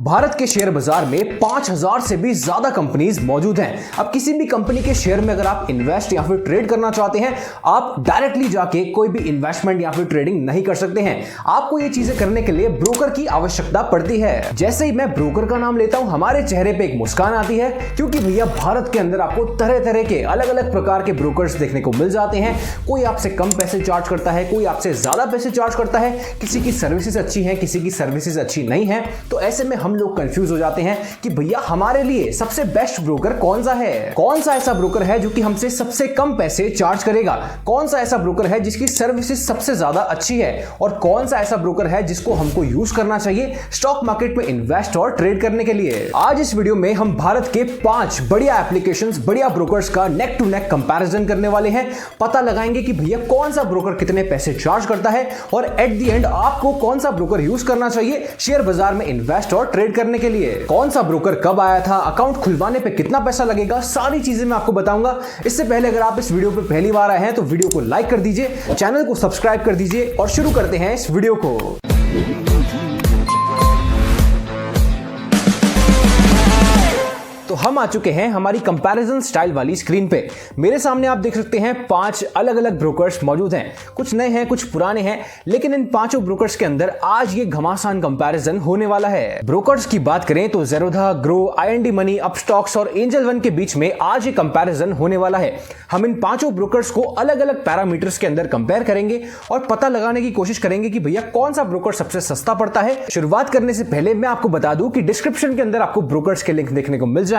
भारत के शेयर बाजार में 5000 से भी ज्यादा कंपनीज मौजूद हैं। अब किसी भी कंपनी के शेयर में अगर आप इन्वेस्ट या फिर ट्रेड करना चाहते हैं, आप डायरेक्टली जाके कोई भी इन्वेस्टमेंट या फिर ट्रेडिंग नहीं कर सकते हैं। आपको ये चीजें करने के लिए ब्रोकर की आवश्यकता पड़ती है। जैसे ही मैं ब्रोकर का नाम लेता हूं, हमारे चेहरे पे एक मुस्कान आती है, क्योंकि भैया भारत के अंदर आपको तरह तरह के अलग अलग प्रकार के ब्रोकर्स देखने को मिल जाते हैं। कोई आपसे कम पैसे चार्ज करता है, कोई आपसे ज्यादा पैसे चार्ज करता है, किसी की सर्विसेज अच्छी है, किसी की सर्विसेज अच्छी नहीं है। तो ऐसे में हम लोग कंफ्यूज हो जाते हैं कि भैया हमारे लिए सबसे बेस्ट ब्रोकर कौन सा है, कौन सा ऐसा ब्रोकर है जो कि हमसे सबसे कम पैसे चार्ज करेगा, कौन सा ऐसा ब्रोकर है जिसकी सर्विसेज सबसे ज्यादा अच्छी है, और कौन सा ऐसा ब्रोकर है जिसको हमको यूज करना चाहिए स्टॉक मार्केट में इन्वेस्ट और ट्रेड करने के लिए। आज इस वीडियो में हम भारत के 5 बढ़िया एप्लीकेशंस, बढ़िया ब्रोकर्स का नेक टू नेक कंपैरिजन करने वाले हैं। पता लगाएंगे कि भैया कौन सा ब्रोकर कितने पैसे चार्ज करता है, और एट द एंड आपको कौन सा ब्रोकर यूज करना चाहिए शेयर बाजार में इन्वेस्ट और ट्रेड करने के लिए। कौन सा ब्रोकर कब आया था, अकाउंट खुलवाने पे कितना पैसा लगेगा, सारी चीजें मैं आपको बताऊंगा। इससे पहले अगर आप इस वीडियो पे पहली बार आए हैं तो वीडियो को लाइक कर दीजिए, चैनल को सब्सक्राइब कर दीजिए और शुरू करते हैं इस वीडियो को। तो हम आ चुके हैं हमारी कंपैरिजन स्टाइल वाली स्क्रीन पे। मेरे सामने आप देख सकते हैं 5 अलग अलग ब्रोकर्स मौजूद हैं। कुछ नए हैं, कुछ पुराने हैं, लेकिन इन पांचों ब्रोकर्स के अंदर आज ये घमासान कंपैरिजन होने वाला है। ब्रोकर्स की बात करें तो Zerodha, grow, IND money, Upstox और एंजल वन के बीच में आज ये कंपैरिजन होने वाला है। हम इन पांचों ब्रोकर्स को अलग अलग पैरामीटर्स के अंदर कंपेयर करेंगे और पता लगाने की कोशिश करेंगे कि भैया कौन सा ब्रोकर सबसे सस्ता पड़ता है। शुरुआत करने से पहले मैं आपको बता दूं कि डिस्क्रिप्शन के अंदर आपको ब्रोकर्स के लिंक देखने को मिल जाएंगे।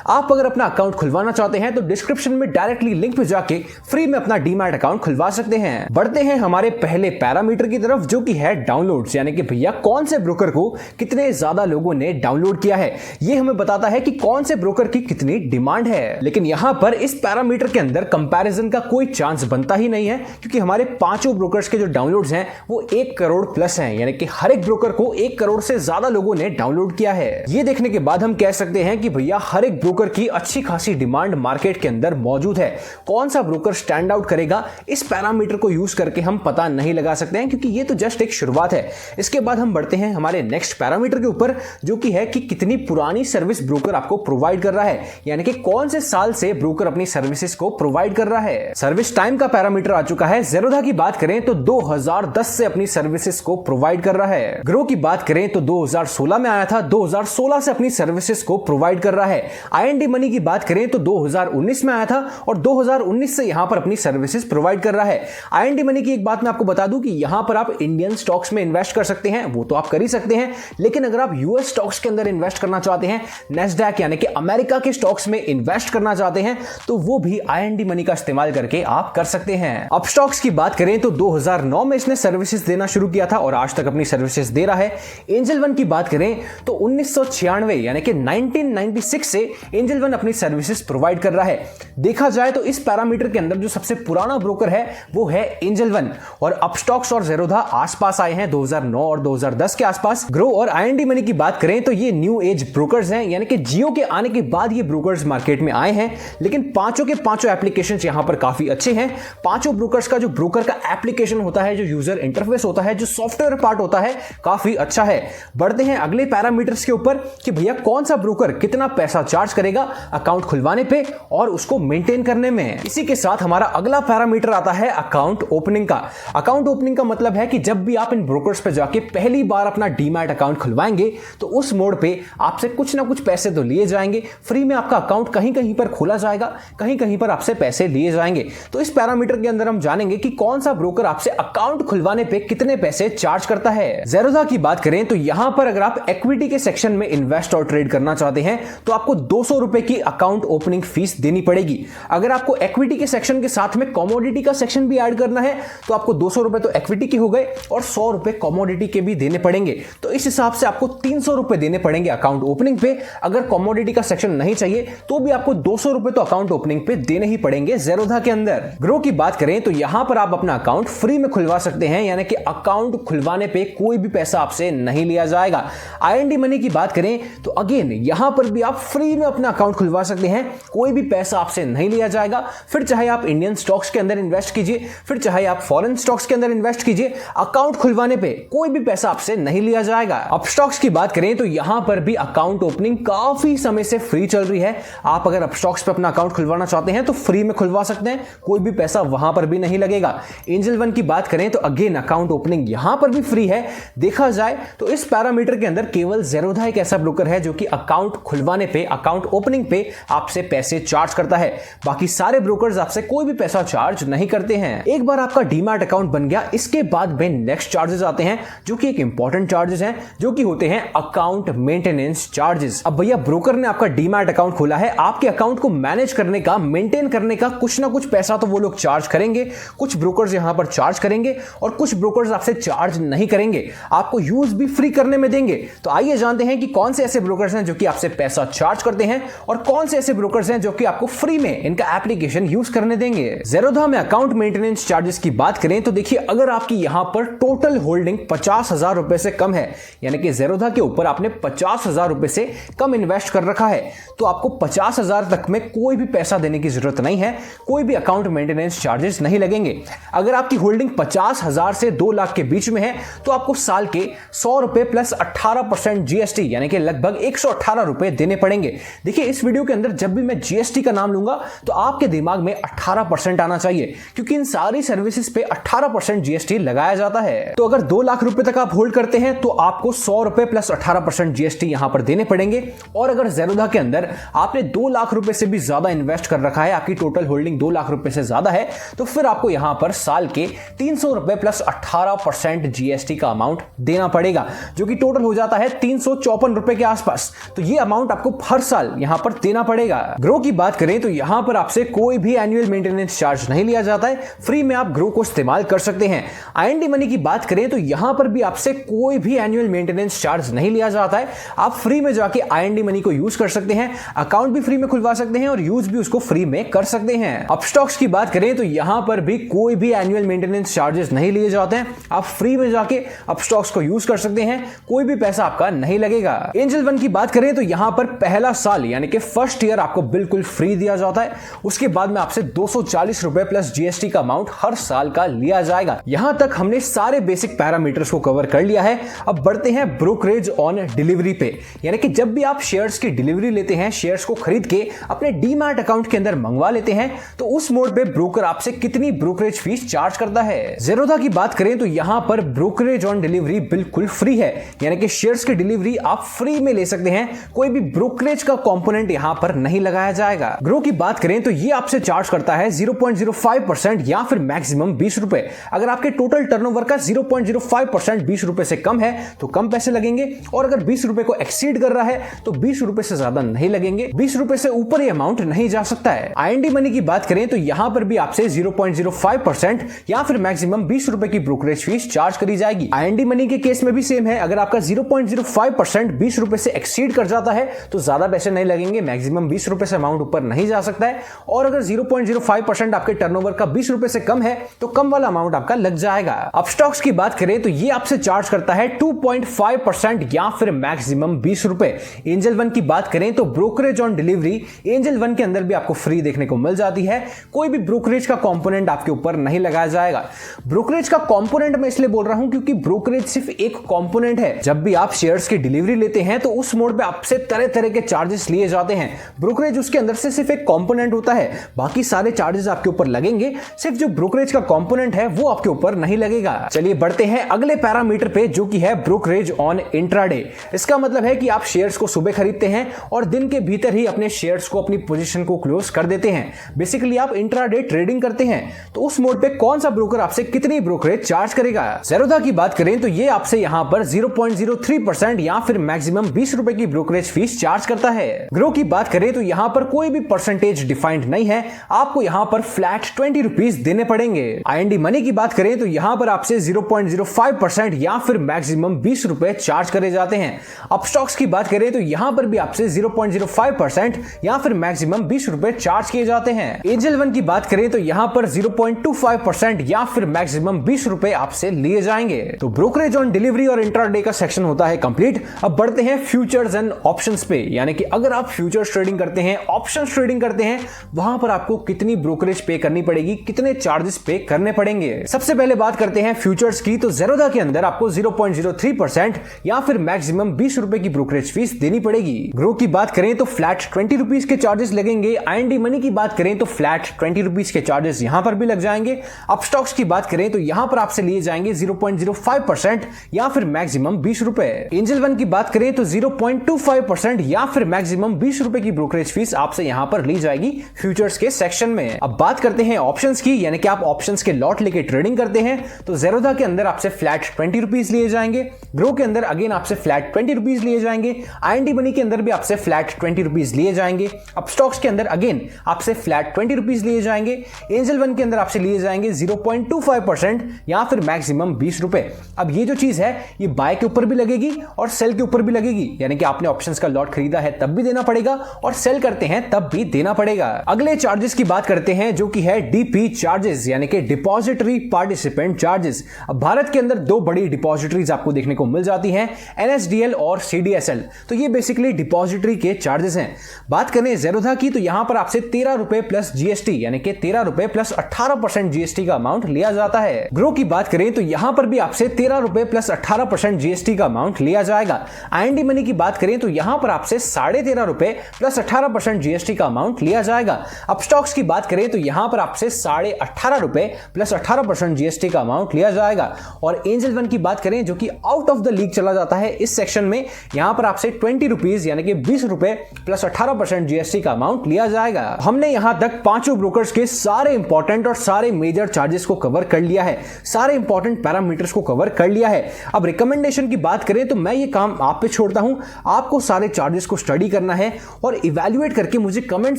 आप अगर अपना अकाउंट खुलवाना चाहते हैं तो डिस्क्रिप्शन में डायरेक्टली लिंक पे जाके फ्री में अपना डीमैट अकाउंट खुलवा सकते हैं। बढ़ते हैं हमारे पहले पैरामीटर की तरफ, जो कि है डाउनलोड्स, यानी कि भैया कौन से ब्रोकर को कितने ज्यादा लोगों ने डाउनलोड किया है। ये हमें बताता है कि कौन से ब्रोकर की कितनी डिमांड है। लेकिन यहां पर इस पैरामीटर के अंदर कंपैरिजन का कोई चांस बनता ही नहीं है, क्योंकि हमारे पांचों ब्रोकर्स के जो डाउनलोड्स हैं वो 1 करोड़ प्लस हैं, यानी कि हर एक ब्रोकर को 1 करोड़ से ज्यादा लोगों ने डाउनलोड किया है। ये देखने के बाद हम कह सकते हैं कि भैया हर एक ब्रोकर की अच्छी खासी डिमांड मार्केट के अंदर मौजूद है। कौन सा ब्रोकर स्टैंड आउट करेगा, इस पैरामीटर को यूज करके हम पता नहीं लगा सकते हैं, क्योंकि ये तो जस्ट एक शुरुआत है। इसके बाद हम बढ़ते हैं हमारे नेक्स्ट पैरामीटर के ऊपर, जो कि है कि कितनी पुरानी सर्विस ब्रोकर आपको प्रोवाइड कर रहा है, यानी कि कौन से साल से ब्रोकर अपनी सर्विसेज को प्रोवाइड कर रहा है। सर्विस टाइम का पैरामीटर आ चुका है। ज़ेरोधा की बात करें तो 2010 से अपनी सर्विसेज को प्रोवाइड कर रहा है। ग्रो की बात करें तो 2016 में आया था, 2016 से अपनी सर्विसेज को प्रोवाइड कर रहा है। IND मनी की बात करें तो 2019 में आया था और 2019 से यहां पर अपनी सर्विसेज प्रोवाइड कर रहा है। IND मनी की एक बात मैं आपको बता दूं कि यहां पर आप इंडियन स्टॉक्स में इन्वेस्ट कर सकते हैं, वो तो आप कर ही सकते हैं, लेकिन अगर आप यूएस स्टॉक्स के अंदर इन्वेस्ट करना चाहते हैं, नैस्डैक यानी कि अमेरिका के स्टॉक्स में इन्वेस्ट करना चाहते हैं, तो वो भी IND मनी का इस्तेमाल करके आप कर सकते हैं। अपस्टॉक्स की बात करें तो 2009 में इसने सर्विसेज देना शुरू किया था और आज तक अपनी सर्विसेज दे रहा है। एंजल वन की बात करें तो 1996 यानी कि 1996 से एंजल वन अपनी सर्विसेज प्रोवाइड कर रहा है। देखा जाए तो इस पैरामीटर के अंदर जो सबसे पुराना ब्रोकर है वो है एंजल वन, और अपस्टॉक्स और ज़ेरोधा आसपास आए हैं 2009 और 2010 के आसपास। ग्रो और IND मनी की बात करें तो ये न्यू एज ब्रोकर्स हैं, यानी कि जियो के आने के बाद ये ब्रोकर्स मार्केट में आए हैं, लेकिन पांचों के पांचों एप्लीकेशंस यहां पर काफी अच्छे हैं। पांचों ब्रोकर्स का जो ब्रोकर का एप्लीकेशन होता है, जो यूजर इंटरफेस होता है, जो सॉफ्टवेयर पार्ट होता है, काफी अच्छा है। बढ़ते हैं अगले पैरामीटर्स के ऊपर कि भैया कौन सा ब्रोकर कितना पैसा चार्ज करेगा अकाउंट खुलवाने पे और उसको मेंटेन करने में। इसी के साथ हमारा अगला पैरामीटर आता है अकाउंट ओपनिंग का। अकाउंट ओपनिंग का मतलब है कि जब भी आप इन ब्रोकर्स पे जाके पहली बार अपना डीमैट अकाउंट खुलवाएंगे तो उस मोड पे आपसे कुछ ना कुछ पैसे तो लिए जाएंगे। फ्री में आपका अकाउंट कहीं कहीं पर खोला जाएगा, कहीं कहीं पर आपसे पैसे लिए जाएंगे। तो इस पैरामीटर के अंदर हम जानेंगे कि कौन सा ब्रोकर आपसे अकाउंट खुलवाने पे कितने पैसे चार्ज करता है। ज़ेरोधा की बात करें तो यहां पर अगर आप इक्विटी के सेक्शन में इन्वेस्ट और ट्रेड करना चाहते हैं तो आपको 200 रुपए की अकाउंट ओपनिंग फीस देनी पड़ेगी। अगर आपको इक्विटी के सेक्शन के साथ में कमोडिटी का सेक्शन भी ऐड करना है तो आपको 200 रुपए तो इक्विटी के हो गए और 100 रुपए कमोडिटी के भी देने पड़ेंगे। तो इस हिसाब से आपको 300 रुपए देने पड़ेंगे अकाउंट ओपनिंग पे। अगर कमोडिटी का सेक्शन नहीं चाहिए तो भी आपको 200 रुपए तो अकाउंट ओपनिंग पे देने ही पड़ेंगे ज़ेरोधा के अंदर। ग्रो की बात करें तो यहां पर आप अपना अकाउंट फ्री में खुलवा सकते हैं, यानी कि अकाउंट खुलवाने पे कोई भी पैसा आपसे नहीं लिया जाएगा। IND मनी की बात करें तो अगेन यहां पर भी आप फ्री में अपना अकाउंट खुलवा सकते हैं, कोई भी पैसा आपसे नहीं लिया जाएगा। फिर चाहे आप इंडियन स्टॉक्स के अंदर इन्वेस्ट कीजिए, फिर चाहे आप फॉरेन स्टॉक्स के अंदर इन्वेस्ट कीजिए, अकाउंट खुलवाने पे कोई भी पैसा आपसे नहीं लिया जाएगा। अब स्टॉक्स की बात करें तो यहां पर भी अकाउंट ओपनिंग काफी समय से फ्री चल रही है। आप अगर अपस्टॉक्स पे अपना अकाउंट खुलवाना चाहते हैं तो फ्री में खुलवा सकते हैं, कोई भी पैसा वहां पर भी नहीं लगेगा। एंजल वन की बात करें तो अगेन अकाउंट ओपनिंग यहां पर भी फ्री है। देखा जाए तो इस पैरामीटर के अंदर केवल ज़ेरोधा एक ऐसा ब्रोकर है जो कि अकाउंट खुलवाने पे, अकाउंट ओपनिंग पे आपसे पैसे चार्ज करता है। बाकी सारे ब्रोकर्स आपसे कोई भी पैसा चार्ज नहीं करते हैं। एक बार आपका डीमैट अकाउंट बन गया, इसके बाद में नेक्स्ट चार्जेस आते हैं जो कि एक इंपॉर्टेंट चार्जेस हैं, जो कि होते हैं अकाउंट मेंटेनेंस चार्जेस। अब भैया ब्रोकर ने आपका डीमैट अकाउंट खोला है, आपके अकाउंट को मैनेज करने का, मेंटेन करने का कुछ ना कुछ पैसा तो वो लोग चार्ज करेंगे। कुछ ब्रोकर्स यहां पर चार्ज करेंगे और कुछ ब्रोकर्स आपसे चार्ज नहीं करेंगे, आपको यूज भी फ्री करने में देंगे। तो आइए जानते हैं कि कौन से ऐसे ब्रोकर्स हैं जो कि आपसे पैसा चार्ज करते हैं और कौन से ऐसे ब्रोकर्स हैं जो कि आपको फ्री में इनका एप्लीकेशन यूज करने देंगे। ज़ेरोधा में अकाउंट मेंटेनेंस चार्जेस की बात करें तो देखिए, अगर आपकी यहां पर टोटल होल्डिंग 50,000 रुपए से कम है, यानी कि ज़ेरोधा के ऊपर आपने 50,000 रुपए से कम इन्वेस्ट कर रखा है, तो आपको 50,000 तक में कोई भी पैसा देने की जरूरत नहीं है, कोई भी अकाउंट मेंटेनेंस चार्जेस नहीं लगेंगे। अगर आपकी होल्डिंग 50,000 से 2 लाख के बीच में है तो आपको साल के 100 रुपए प्लस 18% जीएसटी यानी कि लगभग 118 रुपए देने पड़ेंगे। देखिए इस वीडियो के अंदर जब भी मैं जीएसटी का नाम लूंगा तो आपके दिमाग में 18% आना चाहिए, क्योंकि इन सारी सर्विसेज पे 18% जीएसटी लगाया जाता है। तो अगर 2 लाख रुपए तक आप होल्ड करते हैं तो आपको 100 रुपए प्लस 18% जीएसटी यहां पर देने पड़ेंगे। और अगर ज़ेरोधा के अंदर आपने 2 लाख रुपए से भी ज्यादा इन्वेस्ट कर रखा है, आपकी टोटल होल्डिंग 2 लाख रुपए से ज्यादा है, तो फिर आपको यहां पर साल के 300 रुपए प्लस 18% जीएसटी का अमाउंट देना पड़ेगा, जो कि टोटल हो जाता है 354 रुपए के आसपास। तो ये अमाउंट आपको हर साल यहां पर देना पड़ेगा। ग्रो की बात करें तो यहां पर आपसे कोई भी एनुअल मेंटेनेंस चार्ज नहीं लिया जाता है, फ्री में आप ग्रो को इस्तेमाल कर सकते हैं। आईएनडी मनी की बात करें तो यहां पर भी आपसे कोई भी एनुअल मेंटेनेंस चार्ज नहीं लिया जाता है, आप फ्री में जाके आईएनडी मनी को यूज कर सकते हैं, अकाउंट भी फ्री में खुलवा सकते हैं और यूज भी उसको फ्री में कर सकते हैं। अपस्टॉक्स की बात करें तो यहां पर भी कोई भी एनुअल मेंटेनेंस चार्जेस नहीं लिए जाते हैं, आप फ्री में जाके अपस्टॉक्स को यूज कर सकते हैं, कोई भी पैसा आपका नहीं लगेगा। एंजल वन की बात करें तो यहां पर पहला साल यानी कि फर्स्ट ईयर आपको बिल्कुल फ्री दिया जाता है, उसके बाद में आपसे 240 रुपए प्लस जीएसटी का अमाउंट हर साल का लिया जाएगा। यहां तक हमने सारे बेसिक पैरामीटर्स को कवर कर लिया है। अब बढ़ते हैं ब्रोकरेज ऑन डिलीवरी पे, यानी कि जब भी आप शेयर्स की डिलीवरी लेते हैं, शेयर्स को खरीद के अपने डीमैट अकाउंट के अंदर मंगवा लेते हैं, तो उस मोड पे ब्रोकर आपसे कितनी ब्रोकरेज फीस चार्ज करता है। ज़ेरोधा की बात करें तो यहां पर ब्रोकरेज ऑन डिलीवरी बिल्कुल फ्री है, यानी कि शेयर्स की डिलीवरी आप फ्री में ले सकते हैं, कोई भी ब्रोकरेज का कंपोनेंट यहां पर नहीं लगाया जाएगा। ग्रो की बात करें तो ये आपसे चार्ज करता है 0.05% या फिर मैक्सिमम 20 रुपए। अगर आपके टोटल टर्नओवर का 0.05% 20 रुपए से कम है तो कम पैसे लगेंगे, और अगर 20 रुपए को एक्सीड कर रहा है तो 20 रुपए से ज्यादा नहीं लगेंगे, 20 रुपए से ऊपर ये अमाउंट नहीं जा सकता है। आईएनडी मनी की बात करें तो यहां पर भी आपसे 0.05% या फिर मैक्सिमम 20 रुपए की ब्रोकरेज फीस चार्ज करी जाएगी। आईएनडी मनी के केस में भी सेम है, अगर आपका 0.05% 20 रुपए से एक्सीड कर जाता है तो ज्यादा पैसे नहीं लगेंगे, मैक्सिमम 20 रुपए से अमाउंट ऊपर नहीं जा सकता है, और अगर 0.05% आपके टर्नओवर का 20 रुपए से कम है तो कम वाला अमाउंट आपका लग जाएगा। अपस्टॉक्स की बात करें तो ये आपसे चार्ज करता है 2.5% या फिर मैक्सिमम 20 रुपए। एंजल वन की बात करें तो brokerage on delivery angel one के अंदर भी आपको फ्री देखने को मिल जाती है, कोई भी ब्रोकरेज का कंपोनेंट आपके ऊपर नहीं लगाया जाएगा। ब्रोकरेज का कंपोनेंट मैं इसलिए बोल रहा हूं क्योंकि ब्रोकरेज सिर्फ एक कंपोनेंट है। जब भी आप शेयर्स की डिलीवरी लेते हैं तो उस मोड पे आपसे तरह तरह के चार्जेस लिए जाते हैं, ब्रोकरेज उसके अंदर से सिर्फ एक कंपोनेंट होता है, बाकी सारे चार्जेस आपके ऊपर लगेंगे, सिर्फ जो ब्रोकरेज का कंपोनेंट है वो आपके ऊपर नहीं लगेगा। चलिए बढ़ते हैं अगले पैरामीटर पे जो कि है ब्रोकरेज ऑन इंट्राडे। इसका मतलब है कि आप शेयर्स को सुबह खरीदते हैं और दिन के भीतर ही अपने शेयर्स को, अपनी पोजीशन को क्लोज कर देते हैं। बेसिकली आप इंट्राडे ट्रेडिंग करते हैं, तो उस मोड पे कौन सा ब्रोकर आपसे कितनी ब्रोकरेज चार्ज करेगा। ज़ेरोधा की बात करें तो ये आपसे यहां पर 0.03% या फिर मैक्सिमम 20 रुपए की ब्रोकरेज फीस चार्ज करता है। ग्रो की बात करें तो यहां पर कोई भी परसेंटेज डिफाइंड नहीं है, आपको यहां पर फ्लैट 20 रुपीज देने पड़ेंगे। आईएनडी मनी की बात करें तो यहां पर आपसे 0.05% या फिर मैक्सिमम 20 रुपए चार्ज करे जाते हैं। अपस्टॉक्स की बात करें तो यहां पर भी आपसे 0.05% या फिर मैक्सिमम 20 रुपए चार्ज किए जाते हैं। एंजल वन की बात करें तो यहां पर 0.25% या फिर मैक्सिमम 20 रुपए आपसे लिए जाएंगे। तो ब्रोकरेज ऑन डिलीवरी और इंट्राडे का सेक्शन होता है कंप्लीट। अब बढ़ते हैं फ्यूचर्स एंड ऑप्शंस पे, यानी कि अगर आप फ्यूचर्स ट्रेडिंग करते हैं, ऑप्शंस ट्रेडिंग करते हैं, वहां पर आपको कितनी ब्रोकरेज पे करनी पड़ेगी, कितने चार्जेस पे करने पड़ेंगे। सबसे पहले बात करते हैं फ्यूचर्स की। तो ज़ेरोधा के अंदर आपको 0.03% या फिर मैक्सिमम 20 रुपए की ब्रोकरेज फीस देनी पड़ेगी। ग्रो की बात करें तो फ्लैट 20 रुपीज के चार्जेस लगेंगे। IND मनी की बात करें तो फ्लैट 20 रुपीज के चार्जेस यहां पर भी लग जाएंगे। अपस्टॉक्स की बात करें तो यहां पर आपसे लिए जाएंगे 0.05% या फिर मैक्सिमम 20 रुपए। एंजल वन की बात करें तो 0.25% या फिर मैक्सिमम 20 रुपए की ब्रोकरेज फीस आपसे यहां पर ली जाएगी फ्यूचर्स के सेक्शन में। अब बात करते हैं ऑप्शंस की, यानी कि आप ऑप्शंस के लॉट लेके ट्रेडिंग करते हैं तो ज़ेरोधा के अंदर आपसे फ्लैट 20 रुपीज लिए जाएंगे। ग्रो के अंदर अगेन आपसे फ्लैट 20 रुपीज लिए जाएंगे। IND मनी के अंदर भी आपसे फ्लैट 20 रुपीज लिए जाएंगे। अपस्टॉक्स के अंदर अगेन आपसे फ्लैट 20 रुपीज लिए जाएंगे। एंजल वन के अंदर आपसे लिए जाएंगे 0.25% या फिर मैक्सिमम 20 रुपए। अब ये जो चीज है ये बाय के ऊपर भी लगेगी और सेल के ऊपर भी लगेगी, यानी कि आपने ऑप्शंस का लॉट खरीदा है तब भी देना पड़ेगा और सेल करते हैं तब भी देना पड़ेगा। अगले चार्जेस की बात करते हैं जो कि है DP चार्जेस, यानी कि डिपॉजिटरी पार्टिसिपेंट चार्जेस। अब भारत के अंदर दो बड़ी डिपॉजिटरीज आपको देखने को मिल जाती हैं, NSDL और CDSL। तो ये बेसिकली डिपॉजिटरी के चार्जेस हैं। बात करें ज़ेरोधा की तो यहां पर आपसे 13 रुपए प्लस GST, यानी कि 13 रुपए प्लस 18% GST का अमाउंट लिया जाता है। ग्रो की बात करें तो यहां पर भी आपसे 13 रुपए प्लस 18% GST का अमाउंट लिया जाएगा। IND मनी की बात करें तो यहां पर आपसे 13.5 रुपए प्लस 18% GST का अमाउंट लिया जाएगा। अपस्टॉक्स की बात करें तो यहां पर आपसे 18.5 रुपए प्लस 18% GST का अमाउंट लिया जाएगा। और एंजल वन की बात करें जो कि आउट ऑफ द लीग चला जाता है इस सेक्शन में, यहां पर आपसे 20 रुपीज यानी कि 20 रुपए प्लस 18% GST का अमाउंट लिया जाएगा। हमने यहां तक पांचों ब्रोकर्स के सारे इंपॉर्टेंट और सारे मेजर चार्जेस को कवर कर लिया है, सारे इंपॉर्टेंट पैरामीटर्स को कवर कर लिया है। अब रिकमेंडेशन की बात करें तो मैं ये काम आप पे छोड़ता हूं, आपको सारे चार्जेस को स्टडी करना है और इवैल्यूएट करके मुझे कमेंट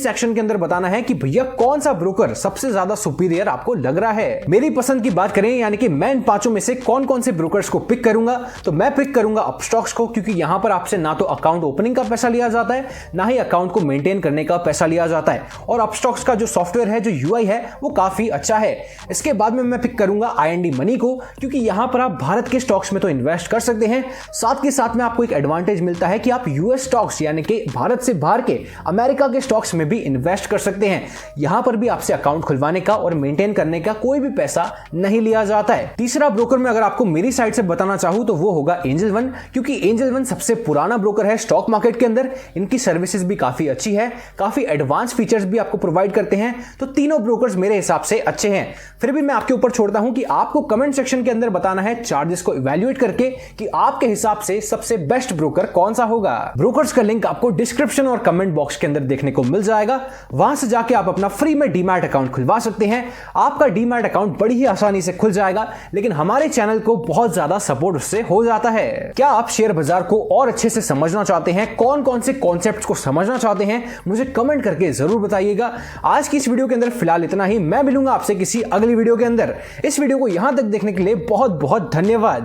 सेक्शन के अंदर बताना है कि भैया कौन सा ब्रोकर सबसे ज्यादा सुपीरियर आपको लग रहा है। मेरी पसंद की बात करें यानी कि मैं इन पांचों में से कौन कौन से ब्रोकर्स को पिक करूंगा, तो मैं पिक करूंगा अपस्टॉक्स को, क्योंकि यहां पर आपसे ना तो अकाउंट ओपनिंग का पैसा लिया जाता है ना ही अकाउंट को मेंटेन करने का पैसा लिया जाता है, और अपस्टॉक्स का जो सॉफ्टवेयर है, जो UI है वो काफी अच्छा है। इसके बाद में मैं पिक करूंगा IND मनी को, क्योंकि यहां पर आप भारत के स्टॉक्स में तो इन्वेस्ट कर सकते हैं, साथ के साथ में आपको एक एडवांटेज मिलता है कि आप US स्टॉक्स यानी कि भारत से बाहर के अमेरिका के स्टॉक्स में भी इन्वेस्ट कर सकते हैं। यहां पर भी आपसे अकाउंट खुलवाने का और मेंटेन करने का कोई भी पैसा नहीं लिया जाता है। तीसरा ब्रोकर में अगर आपको मेरी साइड से बताना चाहूं तो वो होगा एंजल वन, क्योंकि एंजल वन सबसे पुराना ब्रोकर है स्टॉक मार्केट के अंदर। इनकी सर्विसेज भी काफी अच्छी है, काफी एडवांस फीचर्स भी आपको प्रोवाइड करते हैं। तो तीनों ब्रोकर्स मेरे हिसाब से अच्छे हैं। फिर भी मैं आपके ऊपर छोड़ता हूं कि आपको कमेंट सेक्शन के अंदर बताना है चार्जेस को इवैल्यूएट करके कि आपके हिसाब से सबसे बेस्ट ब्रोकर कौन सा होगा। ब्रोकर्स का लिंक आपको डिस्क्रिप्शन और कमेंट बॉक्स के अंदर देखने को मिल जाएगा। वहां से जाके आप अपना फ्री में डीमैट अकाउंट खुलवा सकते हैं। आपका डीमैट अकाउंट बड़ी ही आसानी से खुल जाएगा, लेकिन हमारे चैनल को बहुत ज्यादा सपोर्ट उससे हो जाता है। क्या आप शेयर बाजार को और अच्छे से समझना चाहते हैं, कौन कौन से कॉन्सेप्ट्स को समझना चाहते हैं, मुझे कमेंट करके जरूर बताइएगा। आज की इस वीडियो के अंदर फिलहाल इतना ही। मैं मिलूंगा आपसे किसी अगली वीडियो के अंदर। इस वीडियो को यहां तक देखने के लिए बहुत बहुत धन्यवाद।